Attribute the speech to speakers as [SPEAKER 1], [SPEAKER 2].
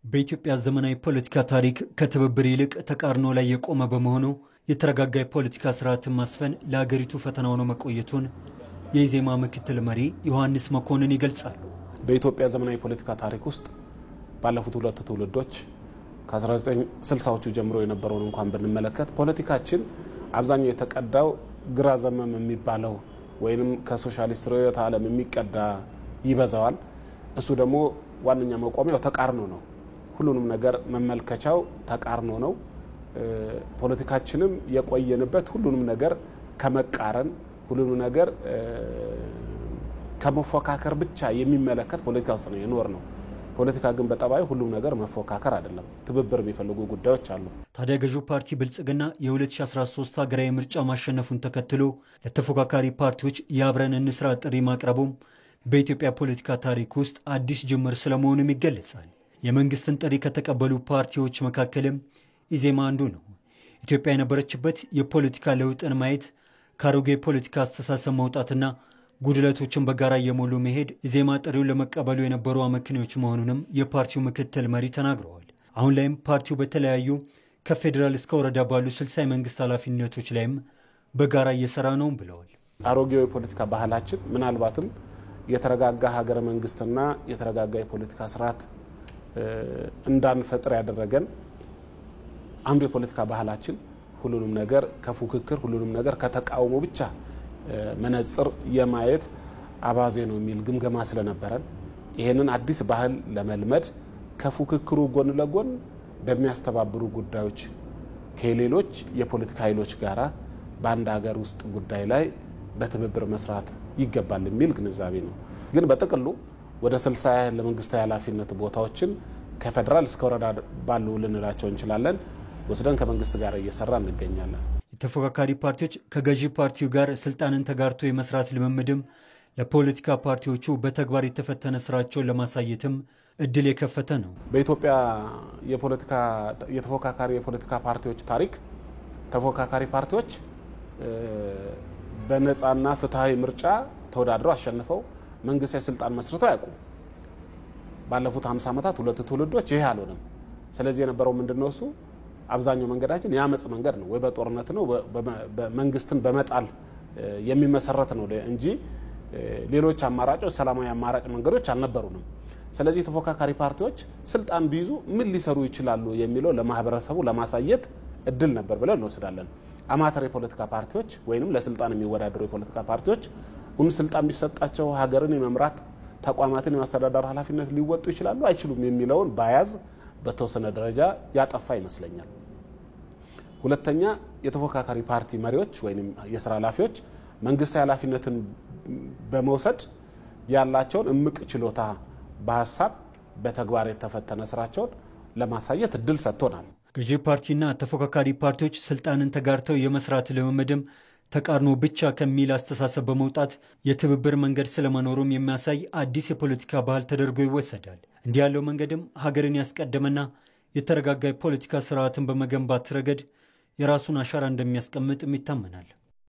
[SPEAKER 1] በኢትዮጵያ ዘመናዊ ፖለቲካ ታሪክ ከትብብር ይልቅ ተቃርኖ ላይ የቆመ በመሆኑ የተረጋጋ የፖለቲካ ስርዓትን ማስፈን ለሀገሪቱ ፈተና ሆኖ መቆየቱን የኢዜማ ምክትል መሪ ዮሐንስ መኮንን ይገልጻሉ።
[SPEAKER 2] በኢትዮጵያ ዘመናዊ ፖለቲካ ታሪክ ውስጥ ባለፉት ሁለት ትውልዶች ከ1960ዎቹ ጀምሮ የነበረውን እንኳን ብንመለከት ፖለቲካችን አብዛኛው የተቀዳው ግራ ዘመም የሚባለው ወይንም ከሶሻሊስት ርዕዮተ ዓለም የሚቀዳ ይበዛዋል። እሱ ደግሞ ዋነኛ መቆሚያው ተቃርኖ ነው። ሁሉንም ነገር መመልከቻው ተቃርኖ ነው። ፖለቲካችንም የቆየንበት ሁሉንም ነገር ከመቃረን ሁሉንም ነገር ከመፎካከር ብቻ የሚመለከት ፖለቲካ ውስጥ ነው የኖር ነው። ፖለቲካ ግን በጠባዩ ሁሉም ነገር መፎካከር አይደለም፣ ትብብር የሚፈልጉ ጉዳዮች አሉ።
[SPEAKER 1] ታዲያ ገዢው ፓርቲ ብልጽግና የ2013 ሀገራዊ ምርጫ ማሸነፉን ተከትሎ ለተፎካካሪ ፓርቲዎች የአብረን እንስራ ጥሪ ማቅረቡም በኢትዮጵያ ፖለቲካ ታሪክ ውስጥ አዲስ ጅምር ስለመሆኑም ይገለጻል። የመንግስትን ጥሪ ከተቀበሉ ፓርቲዎች መካከልም ኢዜማ አንዱ ነው። ኢትዮጵያ የነበረችበት የፖለቲካ ለውጥን ማየት ከአሮጌ የፖለቲካ አስተሳሰብ መውጣትና ጉድለቶችን በጋራ እየሞሉ መሄድ ኢዜማ ጥሪውን ለመቀበሉ የነበሩ አመክንዮች መሆኑንም የፓርቲው ምክትል መሪ ተናግረዋል። አሁን ላይም ፓርቲው በተለያዩ ከፌዴራል እስከ ወረዳ ባሉ 60 የመንግስት ኃላፊነቶች ላይም በጋራ እየሰራ ነው ብለዋል።
[SPEAKER 2] አሮጌው የፖለቲካ ባህላችን ምናልባትም የተረጋጋ ሀገረ መንግስትና የተረጋጋ የፖለቲካ ስርዓት እንዳንፈጥር ያደረገን አንዱ የፖለቲካ ባህላችን ሁሉንም ነገር ከፉክክር ሁሉንም ነገር ከተቃውሞ ብቻ መነጽር የማየት አባዜ ነው የሚል ግምገማ ስለነበረን ይሄንን አዲስ ባህል ለመልመድ ከፉክክሩ ጎን ለጎን በሚያስተባብሩ ጉዳዮች ከሌሎች የፖለቲካ ኃይሎች ጋራ በአንድ ሀገር ውስጥ ጉዳይ ላይ በትብብር መስራት ይገባል የሚል ግንዛቤ ነው። ግን በጥቅሉ ወደ 60 ለመንግስታዊ ኃላፊነት ቦታዎችን ከፌደራል እስከ ወረዳ ባሉ ልንላቸው እንችላለን ወስደን ከመንግስት ጋር እየሰራ እንገኛለን።
[SPEAKER 1] የተፎካካሪ ፓርቲዎች ከገዢ ፓርቲው ጋር ስልጣንን ተጋርቶ የመስራት ልምምድም ለፖለቲካ ፓርቲዎቹ በተግባር የተፈተነ ስራቸውን ለማሳየትም እድል የከፈተ ነው።
[SPEAKER 2] በኢትዮጵያ የተፎካካሪ የፖለቲካ ፓርቲዎች ታሪክ ተፎካካሪ ፓርቲዎች በነፃና ፍትሃዊ ምርጫ ተወዳድረው አሸንፈው መንግስታዊ ስልጣን መስርተው ያውቁ። ባለፉት 50 ዓመታት ሁለት ትውልዶች ይሄ አልሆነም። ስለዚህ የነበረው ምንድነው? እሱ አብዛኛው መንገዳችን ያመጽ መንገድ ነው፣ ወይ በጦርነት ነው፣ በመንግስትን በመጣል የሚመሰረት ነው እንጂ ሌሎች አማራጮች ሰላማዊ አማራጭ መንገዶች አልነበሩንም። ስለዚህ ተፎካካሪ ፓርቲዎች ስልጣን ቢይዙ ምን ሊሰሩ ይችላሉ የሚለው ለማህበረሰቡ ለማሳየት እድል ነበር ብለን እንወስዳለን። አማተር የፖለቲካ ፓርቲዎች ወይንም ለስልጣን የሚወዳደሩ የፖለቲካ ፓርቲዎች ስልጣን ቢሰጣቸው ሀገርን የመምራት ተቋማትን የማስተዳደር ኃላፊነት ሊወጡ ይችላሉ አይችሉም የሚለውን ባያዝ በተወሰነ ደረጃ ያጠፋ ይመስለኛል። ሁለተኛ የተፎካካሪ ፓርቲ መሪዎች ወይንም የሥራ ኃላፊዎች መንግስታዊ ኃላፊነትን በመውሰድ ያላቸውን እምቅ ችሎታ በሐሳብ በተግባር የተፈተነ ስራቸውን ለማሳየት እድል ሰጥቶናል።
[SPEAKER 1] ገዢ ፓርቲና ተፎካካሪ ፓርቲዎች ስልጣንን ተጋርተው የመስራት ልምምድም ተቃርኖ ብቻ ከሚል አስተሳሰብ በመውጣት የትብብር መንገድ ስለመኖሩም የሚያሳይ አዲስ የፖለቲካ ባህል ተደርጎ ይወሰዳል። እንዲህ ያለው መንገድም ሀገርን ያስቀደመና የተረጋጋ የፖለቲካ ስርዓትን በመገንባት ረገድ የራሱን አሻራ እንደሚያስቀምጥም ይታመናል።